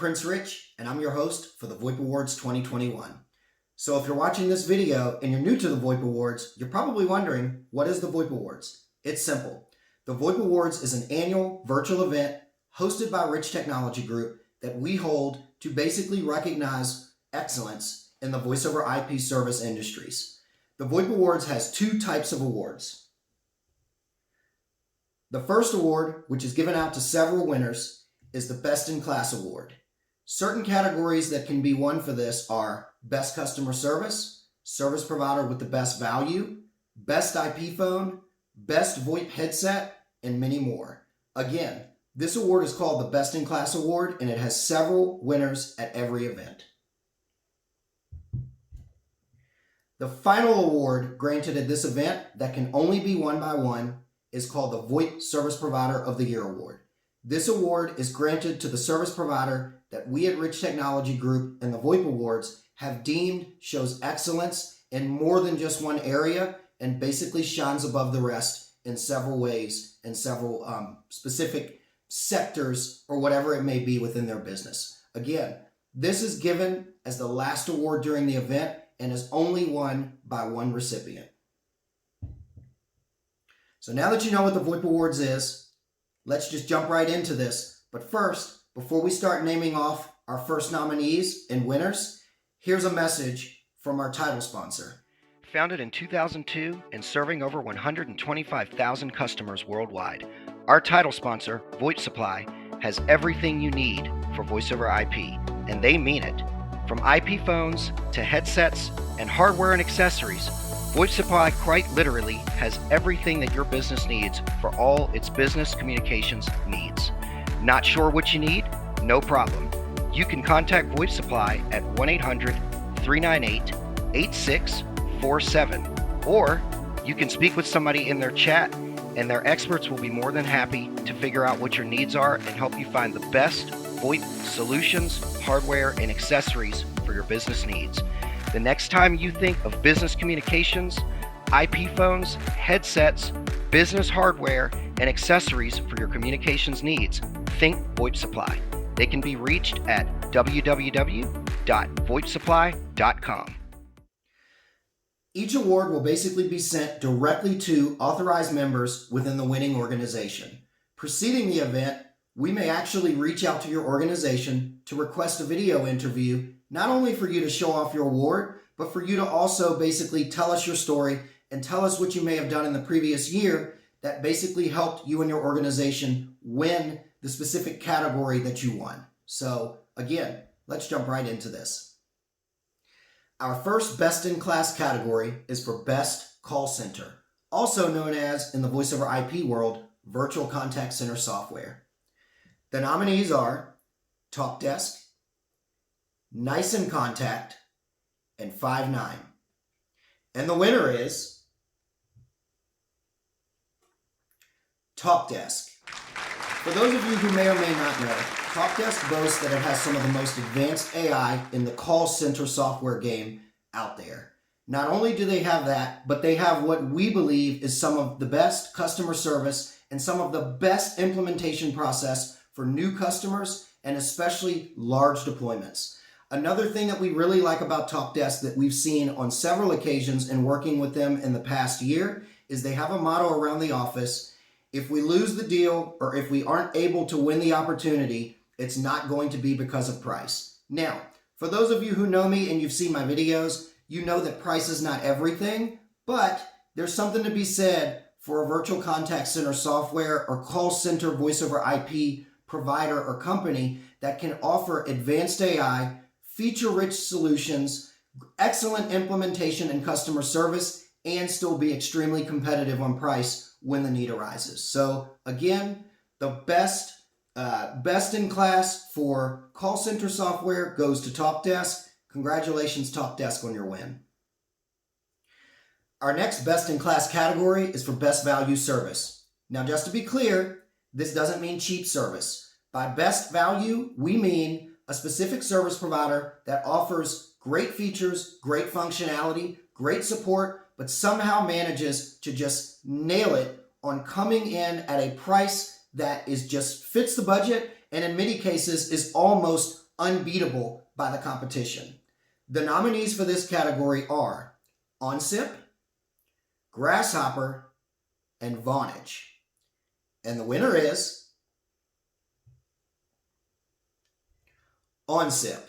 Prince Rich, and I'm your host for the VOIP Awards 2021. So if you're watching this video and you're new to the VOIP Awards, you're probably wondering, what is the VOIP Awards? It's simple. The VOIP Awards is an annual virtual event hosted by Rich Technology Group that we hold to basically recognize excellence in the voice over IP service industries. The VOIP Awards has two types of awards. The first award, which is given out to several winners, is the Best in Class Award. Certain categories that can be won for this are Best Customer Service, Service Provider with the Best Value, Best IP Phone, Best VoIP Headset, and many more. Again, this award is called the Best in Class Award, and it has several winners at every event. The final award granted at this event that can only be won by one is called the VoIP Service Provider of the Year Award. This award is granted to the service provider that we at Rich Technology Group and the VoIP Awards have deemed shows excellence in more than just one area and basically shines above the rest in several ways and several specific sectors or whatever it may be within their business. Again, this is given as the last award during the event and is only won by one recipient. So now that you know what the VoIP Awards is, let's just jump right into this. But first, before we start naming off our first nominees and winners, here's a message from our title sponsor. Founded in 2002 and serving over 125,000 customers worldwide, our title sponsor, VoIP Supply, has everything you need for voice over IP, and they mean it. From IP phones to headsets and hardware and accessories, VoIP Supply quite literally has everything that your business needs for all its business communications needs. Not sure what you need? No problem. You can contact VoIP Supply at 1-800-398-8647, or you can speak with somebody in their chat, and their experts will be more than happy to figure out what your needs are and help you find the best VoIP solutions, hardware, and accessories for your business needs. The next time you think of business communications, IP phones, headsets, business hardware, and accessories for your communications needs, think VoIP Supply. They can be reached at www.voipsupply.com. Each award will basically be sent directly to authorized members within the winning organization. Preceding the event, we may actually reach out to your organization to request a video interview, not only for you to show off your award, but for you to also basically tell us your story and tell us what you may have done in the previous year that basically helped you and your organization win the specific category that you won. So again, let's jump right into this. Our first Best in Class category is for Best Call Center, also known as, in the voice over IP world, Virtual Contact Center Software. The nominees are TalkDesk, Nice and Contact, and Five9. And the winner is TalkDesk. For those of you who may or may not know, TalkDesk boasts that it has some of the most advanced AI in the call center software game out there. Not only do they have that, but they have what we believe is some of the best customer service and some of the best implementation process for new customers and especially large deployments. Another thing that we really like about TalkDesk that we've seen on several occasions in working with them in the past year is they have a motto around the office: if we lose the deal or if we aren't able to win the opportunity, it's not going to be because of price. Now, for those of you who know me and you've seen my videos, you know that price is not everything, but there's something to be said for a virtual contact center software or call center voice over IP provider or company that can offer advanced AI, feature-rich solutions, excellent implementation and customer service, and still be extremely competitive on price when the need arises. So again, the best in class for call center software goes to TalkDesk. Congratulations, TalkDesk, on your win. Our next best in class category is for Best Value Service. Now, just to be clear, this doesn't mean cheap service. By best value, we mean a specific service provider that offers great features, great functionality, great support, but somehow manages to just nail it on coming in at a price that is just fits the budget and in many cases is almost unbeatable by the competition. The nominees for this category are OnSIP, Grasshopper, and Vonage. And the winner is OnSIP.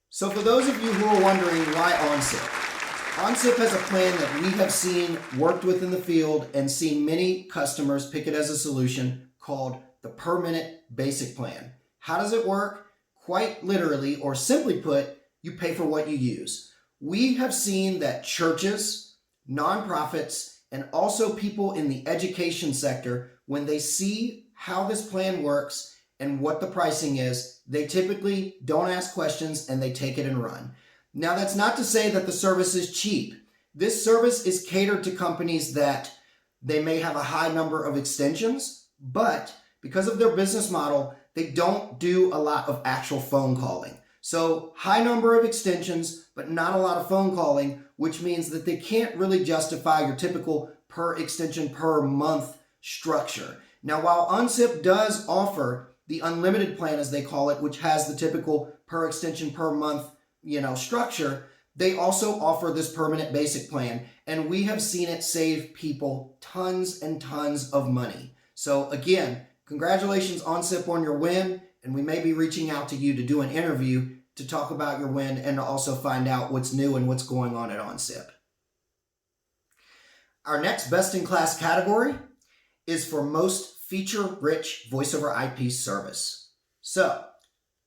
So for those of you who are wondering why OnSIP has a plan that we have seen worked with in the field and seen many customers pick it as a solution called the per minute basic plan. How does it work? Quite literally, or simply put, you pay for what you use. We have seen that churches, nonprofits, and also people in the education sector, when they see how this plan works and what the pricing is, they typically don't ask questions and they take it and run. Now, that's not to say that the service is cheap. This service is catered to companies that they may have a high number of extensions, but because of their business model, they don't do a lot of actual phone calling. So high number of extensions, but not a lot of phone calling, which means that they can't really justify your typical per extension per month structure. Now, while OnSIP does offer the unlimited plan, as they call it, which has the typical per extension per month, structure, they also offer this permanent basic plan, and we have seen it save people tons and tons of money. So again, congratulations OnSIP on your win, and we may be reaching out to you to do an interview to talk about your win and to also find out what's new and what's going on at OnSIP. Our next best-in-class category is for most feature-rich voice-over IP service. So,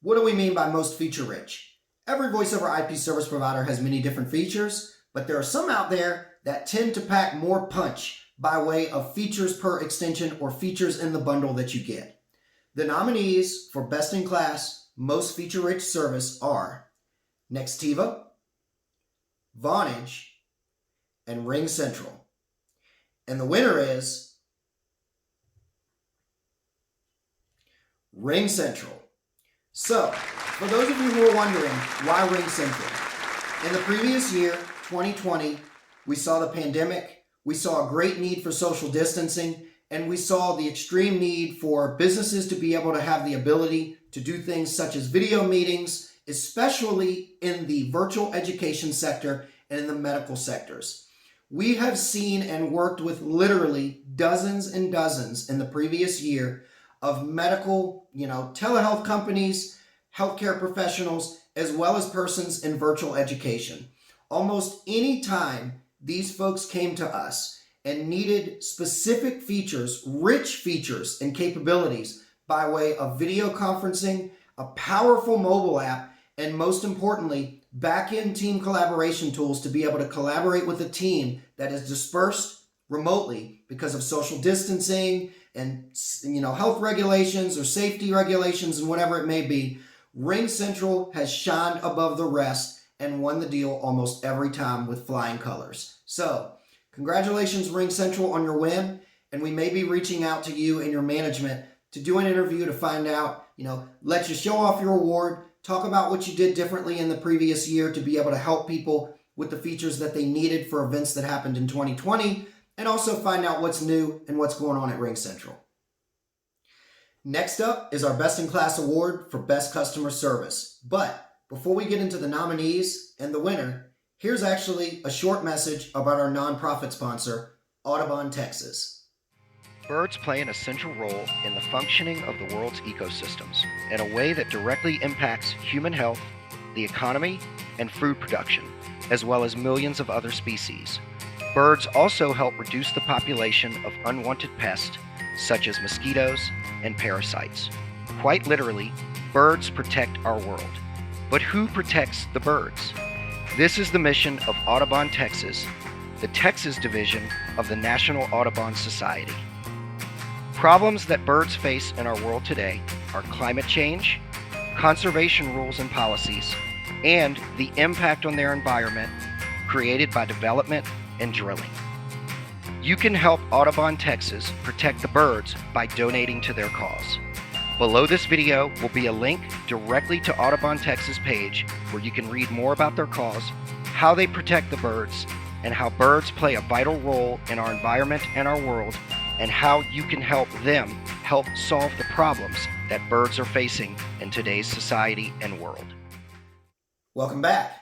what do we mean by most feature-rich? Every voice-over IP service provider has many different features, but there are some out there that tend to pack more punch by way of features per extension or features in the bundle that you get. The nominees for best-in-class, most feature-rich service are Nextiva, Vonage, and RingCentral. And the winner is RingCentral. So, for those of you who are wondering why RingCentral, in the previous year, 2020, we saw the pandemic, we saw a great need for social distancing, and we saw the extreme need for businesses to be able to have the ability to do things such as video meetings, especially in the virtual education sector and in the medical sectors. We have seen and worked with literally dozens and dozens in the previous year of medical, telehealth companies, healthcare professionals, as well as persons in virtual education. Almost any time these folks came to us and needed specific features, rich features and capabilities by way of video conferencing, a powerful mobile app, and most importantly, back-end team collaboration tools to be able to collaborate with a team that is dispersed remotely because of social distancing and health regulations or safety regulations and whatever it may be, RingCentral has shined above the rest and won the deal almost every time with flying colors. So, congratulations RingCentral on your win, and we may be reaching out to you and your management to do an interview to find out, let you show off your award, talk about what you did differently in the previous year to be able to help people with the features that they needed for events that happened in 2020, and also find out what's new and what's going on at RingCentral. Next up is our Best in Class award for Best Customer Service. But before we get into the nominees and the winner, here's actually a short message about our nonprofit sponsor, Audubon, Texas. Birds play an essential role in the functioning of the world's ecosystems in a way that directly impacts human health, the economy, and food production, as well as millions of other species. Birds also help reduce the population of unwanted pests, such as mosquitoes and parasites. Quite literally, birds protect our world. But who protects the birds? This is the mission of Audubon, Texas, the Texas division of the National Audubon Society. Problems that birds face in our world today are climate change, conservation rules and policies, and the impact on their environment created by development and drilling. You can help Audubon, Texas protect the birds by donating to their cause. Below this video will be a link directly to Audubon, Texas page where you can read more about their cause, how they protect the birds, and how birds play a vital role in our environment and our world, and how you can help them help solve the problems that birds are facing in today's society and world. Welcome back.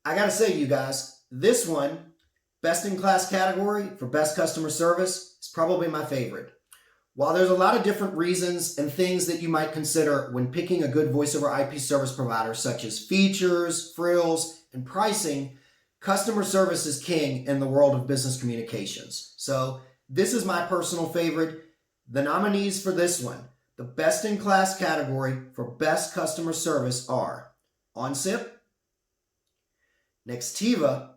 I gotta say, you guys, this one, best in class category for best customer service, is probably my favorite. While there's a lot of different reasons and things that you might consider when picking a good voice over IP service provider, such as features, frills, and pricing, customer service is king in the world of business communications. So this is my personal favorite. The nominees for this one, the best in class category for best customer service, are OnSip, Nextiva,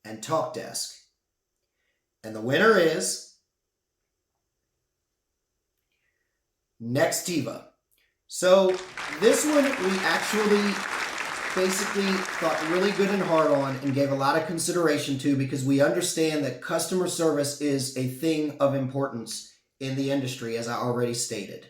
and TalkDesk. And the winner is Nextiva. So this one we actually basically thought really good and hard on and gave a lot of consideration to, because we understand that customer service is a thing of importance in the industry, as I already stated.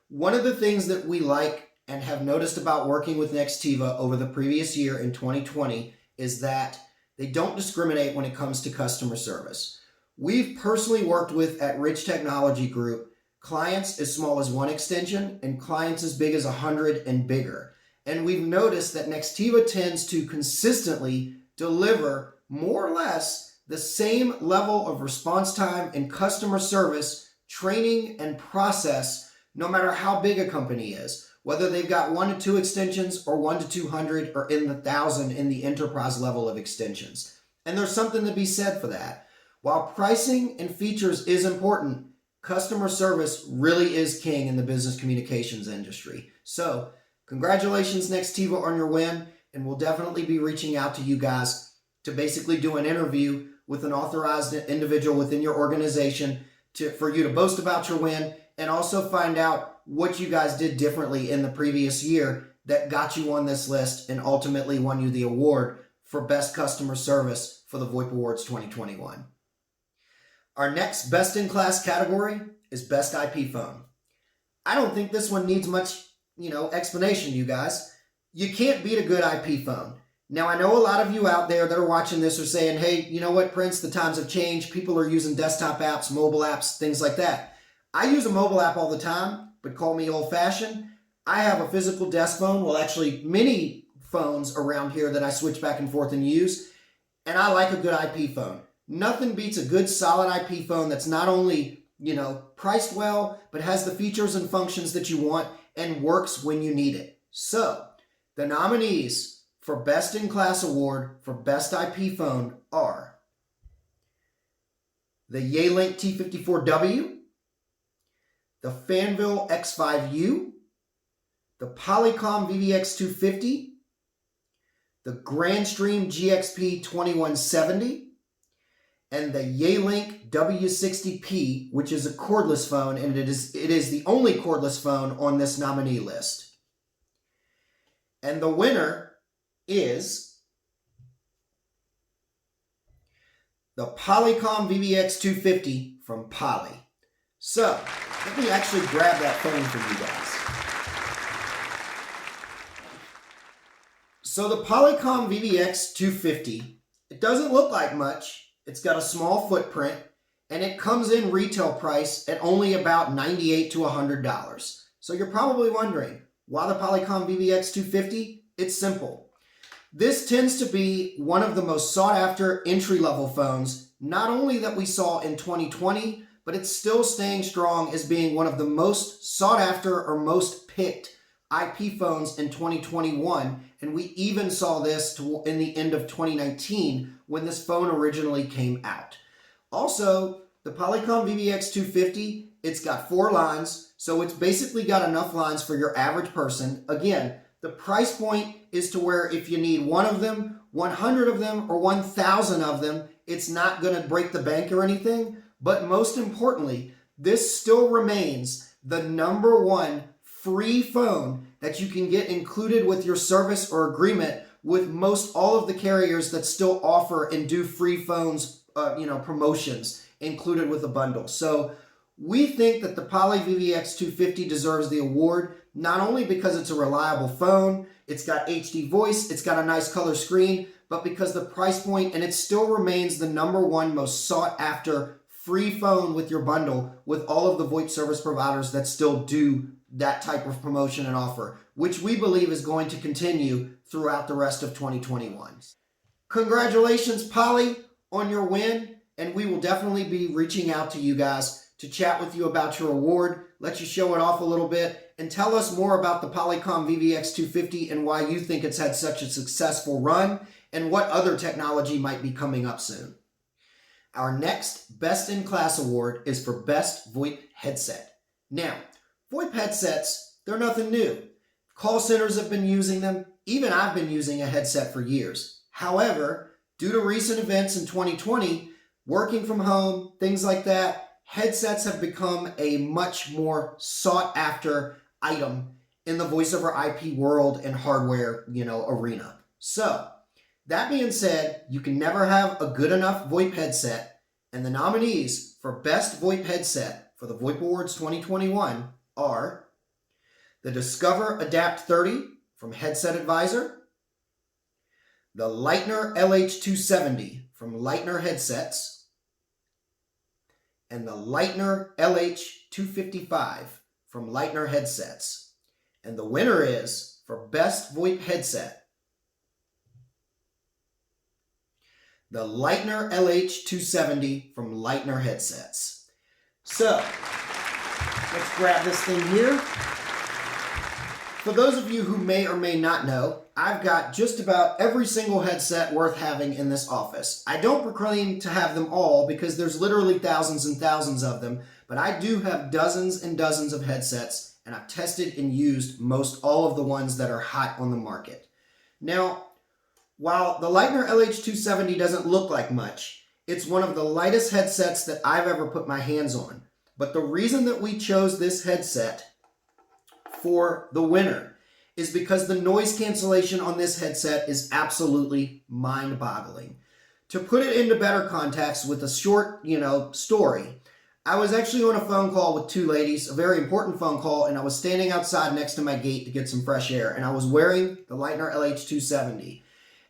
One of the things that we like and have noticed about working with Nextiva over the previous year in 2020 is that they don't discriminate when it comes to customer service. We've personally worked with, at Ridge Technology Group, clients as small as 1 extension and clients as big as 100 and bigger. And we've noticed that Nextiva tends to consistently deliver more or less the same level of response time and customer service, training, and process, no matter how big a company is, whether they've got 1 to 2 extensions or 1 to 200 or in the 1,000 in the enterprise level of extensions. And there's something to be said for that. While pricing and features is important, customer service really is king in the business communications industry. So congratulations, Nextiva, on your win, and we'll definitely be reaching out to you guys to basically do an interview with an authorized individual within your organization for you to boast about your win and also find out what you guys did differently in the previous year that got you on this list and ultimately won you the award for Best Customer Service for the VOIP Awards 2021. Our next best in class category is Best IP Phone. I don't think this one needs much, explanation, you guys. You can't beat a good IP phone. Now, I know a lot of you out there that are watching this are saying, hey, you know what, Prince, the times have changed. People are using desktop apps, mobile apps, things like that. I use a mobile app all the time, but call me old-fashioned. I have a physical desk phone, well, actually many phones around here that I switch back and forth and use, and I like a good IP phone. Nothing beats a good solid IP phone that's not only, priced well, but has the features and functions that you want and works when you need it. So, the nominees for Best in Class Award for Best IP Phone are the Yealink T54W, the Fanvil X5U, the Polycom VVX250, the Grandstream GXP 2170, and the Yealink W60P, which is a cordless phone, and it is the only cordless phone on this nominee list. And the winner is the Polycom VVX250 from Poly. So, let me actually grab that phone for you guys. So the Polycom VVX250, it doesn't look like much. It's got a small footprint, and it comes in retail price at only about $98 to $100. So you're probably wondering, why the Polycom VVX250? It's simple. This tends to be one of the most sought after entry-level phones, not only that we saw in 2020, but it's still staying strong as being one of the most sought after or most picked IP phones in 2021, and we even saw this in the end of 2019 when this phone originally came out. Also, the Polycom VVX250, it's got 4 lines, so it's basically got enough lines for your average person. Again, the price point is to where if you need 1 of them, 100 of them, or 1,000 of them, it's not going to break the bank or anything. But most importantly, this still remains the #1 free phone that you can get included with your service or agreement with most all of the carriers that still offer and do free phones, promotions included with a bundle. So we think that the Poly VVX250 deserves the award, not only because it's a reliable phone, it's got HD voice, it's got a nice color screen, but because the price point, and it still remains the #1 most sought after free phone with your bundle with all of the VoIP service providers that still do that type of promotion and offer, which we believe is going to continue throughout the rest of 2021. Congratulations, Polly, on your win, and we will definitely be reaching out to you guys to chat with you about your award, let you show it off a little bit, and tell us more about the Polycom VVX250 and why you think it's had such a successful run and what other technology might be coming up soon. Our next Best in Class award is for Best VoIP Headset. Now, VoIP headsets, they're nothing new. Call centers have been using them. Even I've been using a headset for years. However, due to recent events in 2020, working from home, things like that, headsets have become a much more sought after item in the voice over IP world and hardware, arena. So, that being said, you can never have a good enough VoIP headset, and the nominees for Best VoIP Headset for the VoIP Awards 2021 are the Discover Adapt 30 from Headset Advisor, the Leitner LH270 from Leitner Headsets, and the Leitner LH255 from Leitner Headsets. And the winner is, for Best VoIP Headset, the Leitner LH270 from Leitner Headsets. So, let's grab this thing here. For those of you who may or may not know, I've got just about every single headset worth having in this office. I don't proclaim to have them all because there's literally thousands and thousands of them, but I do have dozens and dozens of headsets, and I've tested and used most all of the ones that are hot on the market. Now, while the Leitner LH270 doesn't look like much, it's one of the lightest headsets that I've ever put my hands on. But the reason that we chose this headset for the winner is because the noise cancellation on this headset is absolutely mind-boggling. To put it into better context with a short, story, I was actually on a phone call with two ladies, a very important phone call, and I was standing outside next to my gate to get some fresh air, and I was wearing the Leitner LH270.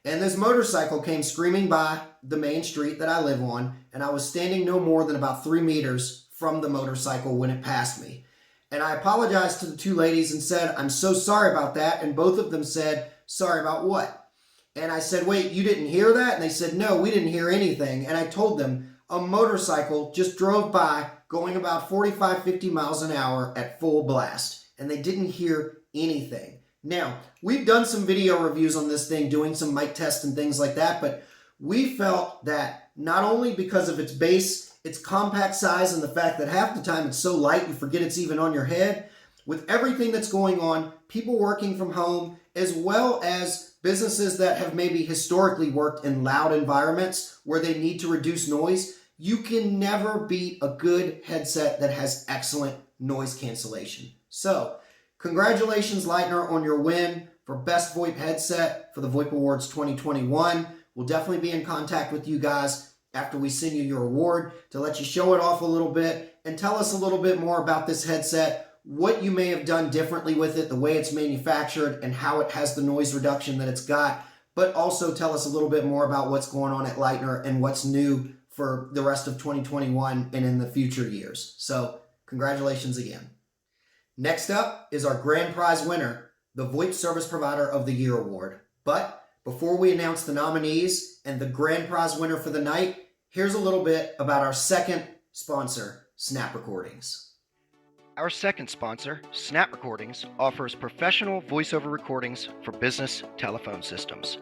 And this motorcycle came screaming by the main street that I live on, and I was standing no more than about 3 meters from the motorcycle when it passed me. And I apologized to the two ladies and said, "I'm so sorry about that." And both of them said, "Sorry about what?" And I said, "Wait, you didn't hear that?" And they said, "No, we didn't hear anything." And I told them a motorcycle just drove by going about 45, 50 miles an hour at full blast, and they didn't hear anything. Now, we've done some video reviews on this thing, doing some mic tests and things like that, but we felt that not only because of its bass, its compact size, and the fact that half the time it's so light you forget it's even on your head, with everything that's going on, people working from home, as well as businesses that have maybe historically worked in loud environments where they need to reduce noise, you can never beat a good headset that has excellent noise cancellation. So, congratulations, Leitner, on your win for Best VoIP Headset for the VoIP Awards 2021. We'll definitely be in contact with you guys after we send you your award to let you show it off a little bit and tell us a little bit more about this headset, what you may have done differently with it, the way it's manufactured, and how it has the noise reduction that it's got, but also tell us a little bit more about what's going on at Leitner and what's new for the rest of 2021 and in the future years. So, congratulations again. Next up is our grand prize winner, the VoIP Service Provider of the Year Award. But before we announce the nominees and the grand prize winner for the night, here's a little bit about our second sponsor, Snap Recordings. Our second sponsor, Snap Recordings, offers professional voiceover recordings for business telephone systems.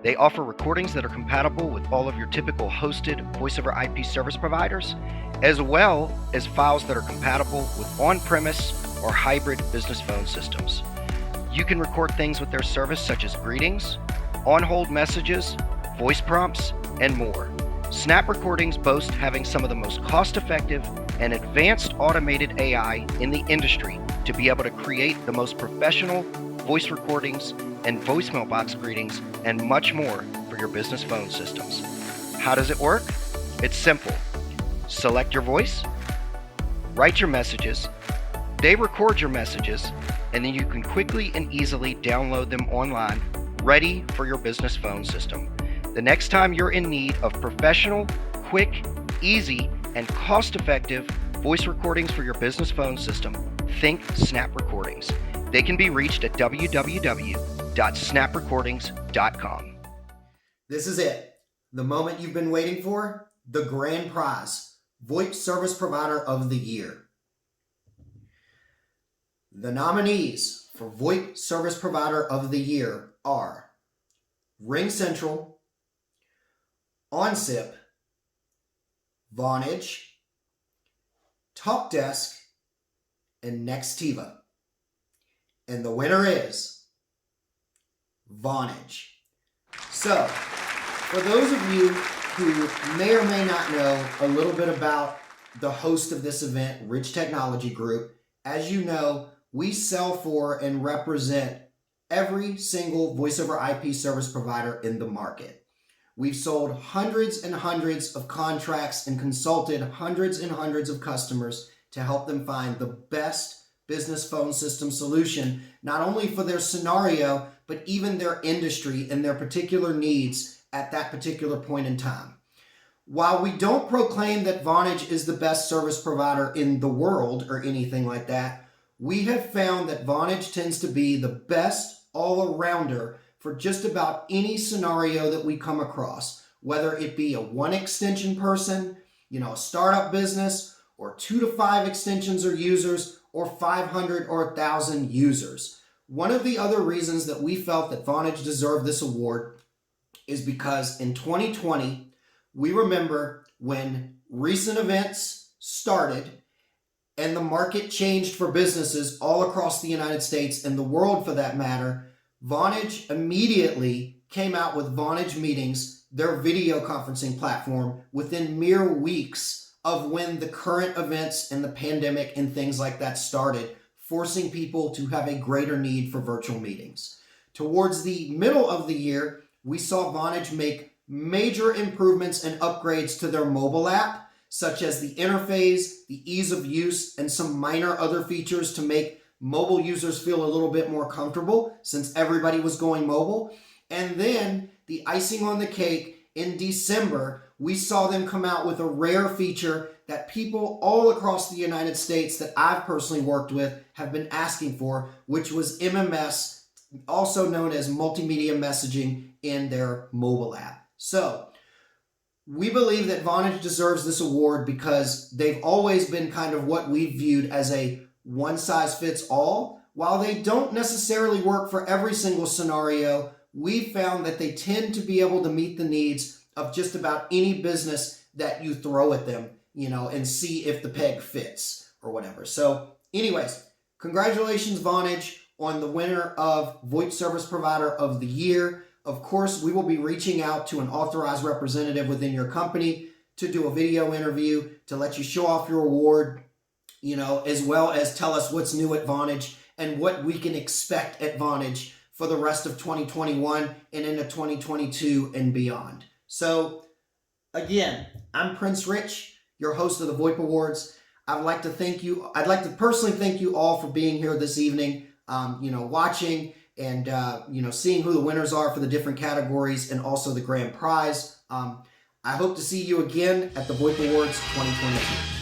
They offer recordings that are compatible with all of your typical hosted voiceover IP service providers, as well as files that are compatible with on-premise or hybrid business phone systems. You can record things with their service such as greetings, on-hold messages, voice prompts, and more. Snap Recordings boast having some of the most cost-effective and advanced automated AI in the industry to be able to create the most professional voice recordings and voicemail box greetings and much more for your business phone systems. How does it work? It's simple. Select your voice, write your messages, they record your messages, and then you can quickly and easily download them online, ready for your business phone system. The next time you're in need of professional, quick, easy, and cost-effective voice recordings for your business phone system, think Snap Recordings. They can be reached at www.snaprecordings.com. This is it. The moment you've been waiting for. The grand prize. VoIP Service Provider of the Year. The nominees for VoIP Service Provider of the Year are RingCentral, OnSip, Vonage, TalkDesk, and Nextiva. And the winner is Vonage. So, for those of you who may or may not know a little bit about the host of this event, Ridge Technology Group, as you know, we sell for and represent every single voice over IP service provider in the market. We've sold hundreds and hundreds of contracts and consulted hundreds and hundreds of customers to help them find the best business phone system solution, not only for their scenario, but even their industry and their particular needs at that particular point in time. While we don't proclaim that Vonage is the best service provider in the world or anything like that, we have found that Vonage tends to be the best all-arounder for just about any scenario that we come across, whether it be a one extension person, a startup business, or 2 to 5 extensions or users, or 500 or 1,000 users. One of the other reasons that we felt that Vonage deserved this award is because in 2020, we remember when recent events started and the market changed for businesses all across the United States and the world for that matter. Vonage immediately came out with Vonage Meetings, their video conferencing platform, within mere weeks of when the current events and the pandemic and things like that started, forcing people to have a greater need for virtual meetings. Towards the middle of the year, we saw Vonage make major improvements and upgrades to their mobile app, such as the interface, the ease of use, and some minor other features to make mobile users feel a little bit more comfortable since everybody was going mobile. And then the icing on the cake, in December, we saw them come out with a rare feature that people all across the United States that I've personally worked with have been asking for, which was MMS, also known as multimedia messaging in their mobile app. So we believe that Vonage deserves this award because they've always been kind of what we viewed as a one-size-fits-all. While they don't necessarily work for every single scenario, we found that they tend to be able to meet the needs of just about any business that you throw at them, and see if the peg fits or whatever. So anyways, congratulations, Vonage, on the winner of VoIP Service Provider of the Year. Of course, we will be reaching out to an authorized representative within your company to do a video interview to let you show off your award, as well as tell us what's new at Vonage and what we can expect at Vonage for the rest of 2021 and into 2022 and beyond. So again, I'm Prince Rich, your host of the VoIP Awards. I'd like to personally thank you all for being here this evening, watching and, seeing who the winners are for the different categories and also the grand prize. I hope to see you again at the VoIP Awards 2022.